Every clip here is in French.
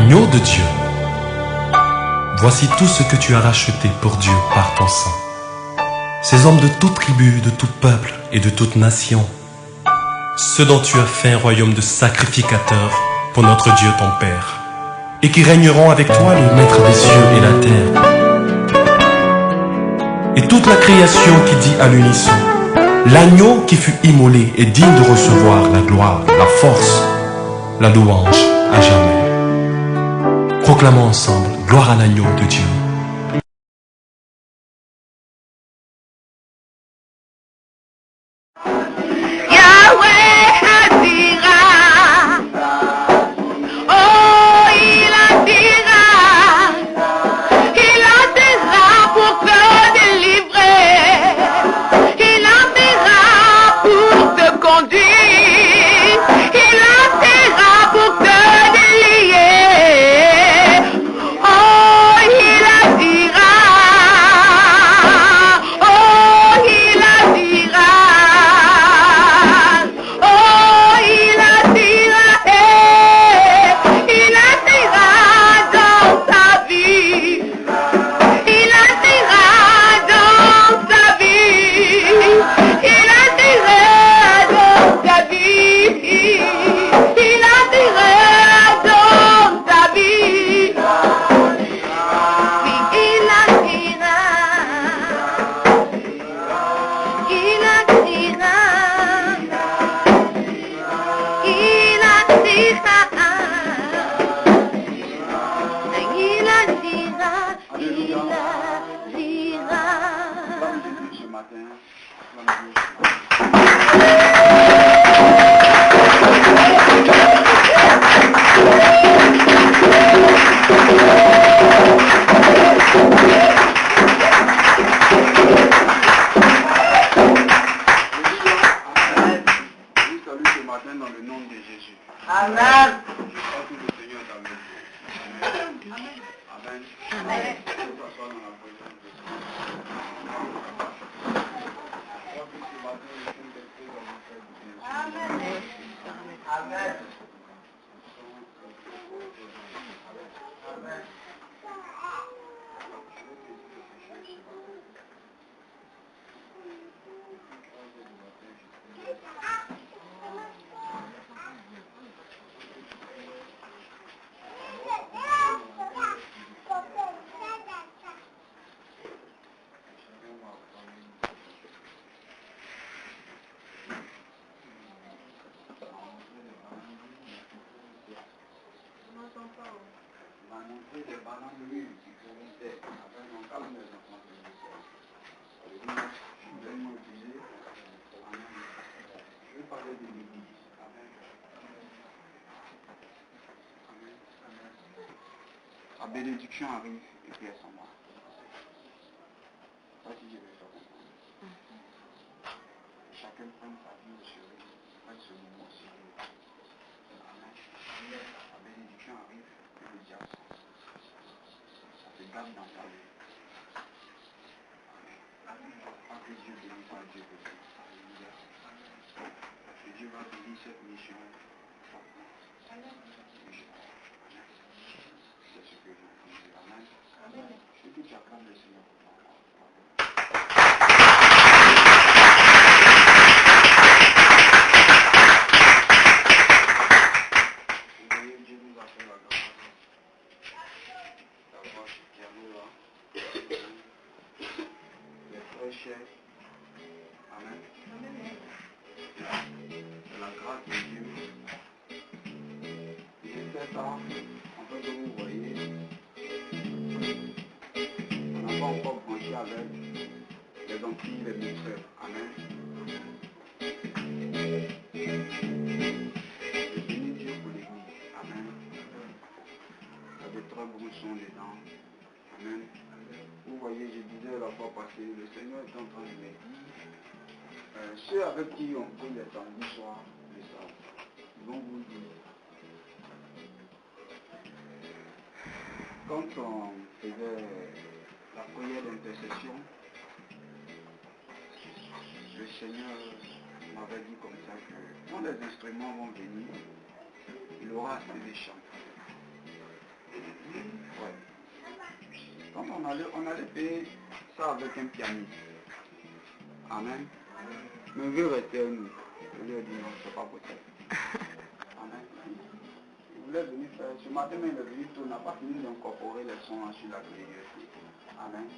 l'agneau de Dieu. Voici tout ce que tu as racheté pour Dieu par ton sang. Ces hommes de toute tribu, de tout peuple et de toute nation, ceux dont tu as fait un royaume de sacrificateurs pour notre Dieu ton Père, et qui régneront avec toi, le Maître des cieux et la terre. Et toute la création qui dit à l'unisson, l'agneau qui fut immolé est digne de recevoir la gloire, la force, la louange à jamais. Proclamons ensemble, gloire à l'agneau de Dieu. La bénédiction arrive et puis elle s'en va. Ça, si je vais faire comprendre. Chacun prenne sa vie au sérieux, prenne ce moment au sérieux. Amen. La bénédiction arrive et le diable s'en va. Ça te garde dans ta vie. Amen. Pas que Dieu bénisse, pas Dieu bénisse. Alléluia. Que Dieu va bénir cette mission. Amen. C'est ce que je vous dis. Amen. Amen. Je dis que j'acclame le Seigneur pour toi. Vous voyez, Dieu nous a fait la grâce d'avoir ce piano-là. Les frères chers. Amen. C'est la grâce de Dieu. J'ai fait ça, en fait, que vous voyez, on n'a pas encore branché avec les amplis, les mixeurs. Amen. Je bénis Dieu pour l'église. Amen. Il y a de très bons sons dedans. Amen. Vous voyez, je disais la fois passée, le Seigneur est en train de me dire, ceux avec qui on prie les samedis soirs, les savent, ils vont vous dire. Quand on faisait la prière d'intercession, le Seigneur m'avait dit comme ça que quand les instruments vont venir, il aura assez de chants. on allait faire ça avec un pianiste. Amen. Mais il veut rester à nous. Je lui ai dit non, c'est pas possible. Amen. Il voulait venir faire. Ce matin, mais il est venu tôt, on n'a pas fini d'incorporer les sons sur la clé. Amen.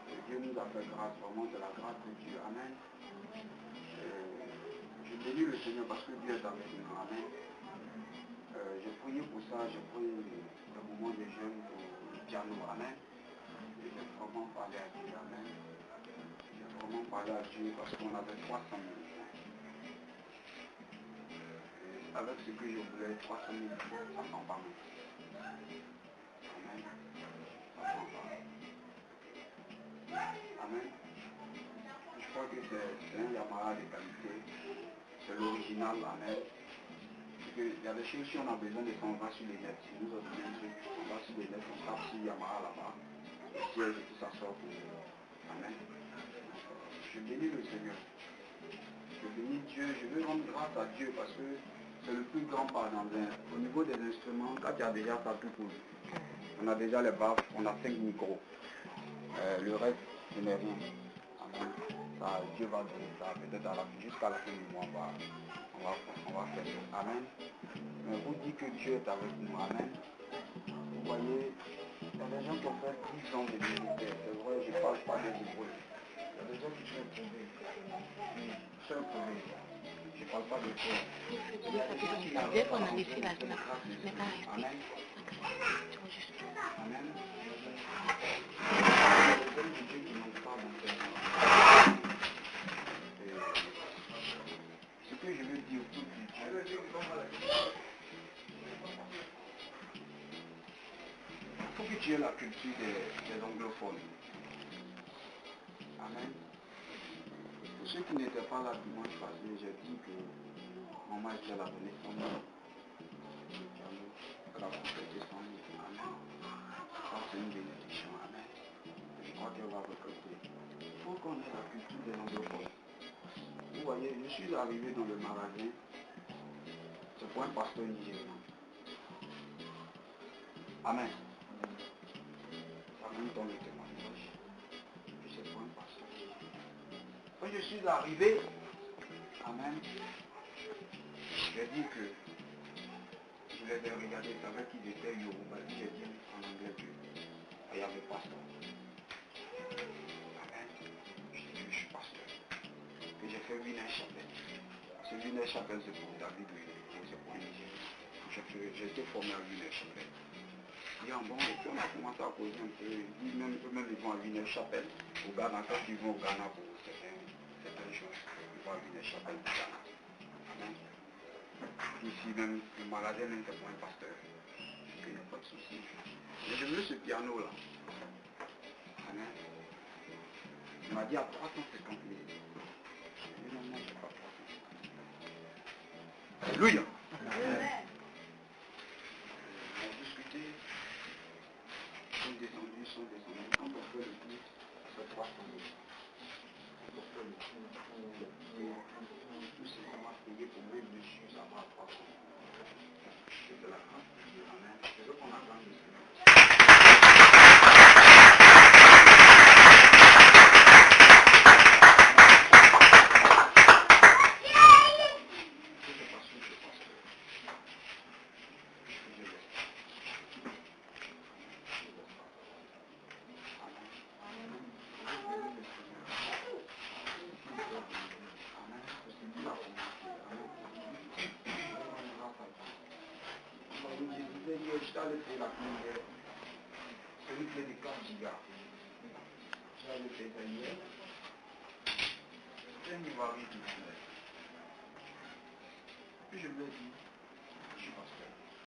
Et Dieu nous a fait grâce, vraiment de la grâce de Dieu. Amen. Je bénis le Seigneur parce que Dieu est avec nous. Amen. J'ai prié pour ça, j'ai prié le moment des jeunes pour le piano. Amen. Et j'ai vraiment parlé à Dieu. Amen. J'ai vraiment parlé à Dieu parce qu'on avait 300 000. Et avec ce que je voulais, 300 000, ça ne prend pas mal. Amen. Ça prend pas. Amen. Je crois que c'est un Yamaha de qualité. C'est l'original. Amen. Il y a des choses, si on a besoin de ça, on va sur les nets. Si nous avons un truc, on va sur les nets, on tape sur Yamaha là-bas. Le siège et tout ça sort pour nous. Amen. Je bénis le Seigneur. Je bénis Dieu. Je veux rendre grâce à Dieu parce que c'est le plus grand pardon. Au niveau des instruments, quand il y a déjà ça tout cool. On a déjà les baffes, on a 5 micros. Le reste, ce n'est rien. Amen. Ça, Dieu va donner ça. Peut-être jusqu'à la fin du mois, on va faire ça. Amen. Mais vous dites que Dieu est avec nous. Amen. Vous voyez, il y a des gens qui ont fait 10 ans de militaire. C'est vrai, je ne parle pas des débrouilles. Il y a des gens qui sont trouvés. Je ne parle pas de toi. Dès qu'on a laissé la glace, n'est pas resté. Amen. Amen. Les hommes de Dieu qui n'ont pas monté. Ce que je veux dire au tout de Dieu, il faut que tu aies la culture des anglophones. Amen. Pour ceux qui n'étaient pas là dimanche passé, j'ai dit que maman était la donnée 100 000. Elle a complété 100 000. Amen. Ça c'est une bénédiction. Amen. Je crois qu'elle va recruter. Il faut qu'on ait la culture des anglophones. Vous voyez, je suis arrivé dans le magasin. C'est pour un pasteur nigérian. Amen. Ça même dans le témoignage. C'est pour un pasteur. Quand je suis arrivé, amen, j'ai dit que je les ai regardés, ils savaient qu'ils étaient Yoruba. J'ai dit en anglais qu'il y avait pasteur. Amen. Je dis que je suis pasteur. Que j'ai fait Wiener Chapelle. Ce Wiener Chapelle, c'est pour David Wiener, c'est pour Niger. J'ai été formé à Wiener Chapelle. Bon, et puis on a commencé à causer un peu. Eux-mêmes, ils vont à Wiener Chapelle. Au Ghana, quand ils vont au Ghana pour certaines choses, ils vont à Wiener Chapelle du Ghana. Amen. Ici même, le magasin même c'est pour un pasteur. Il n'y a pas de souci. Mais je veux ce piano là. Amen. Il m'a dit à 350 000. Je dis non, non, c'est pas 350 000. Alléluia. Amen. On a discuté. Ils sont descendus. Quand on fait le plus, c'est 300 000. Quand on fait le plus, tout ce qu'on va payer pour même dessus, ça va à 300 000. C'est de la grâce de Dieu. Amen. Je veux qu'on attende le Seigneur. Je t'allais faire la clé, c'est une clé de 4 gigas. Je t'allais faire ça hier. C'est un Ivoirien qui m'a fait. Puis je lui ai dit,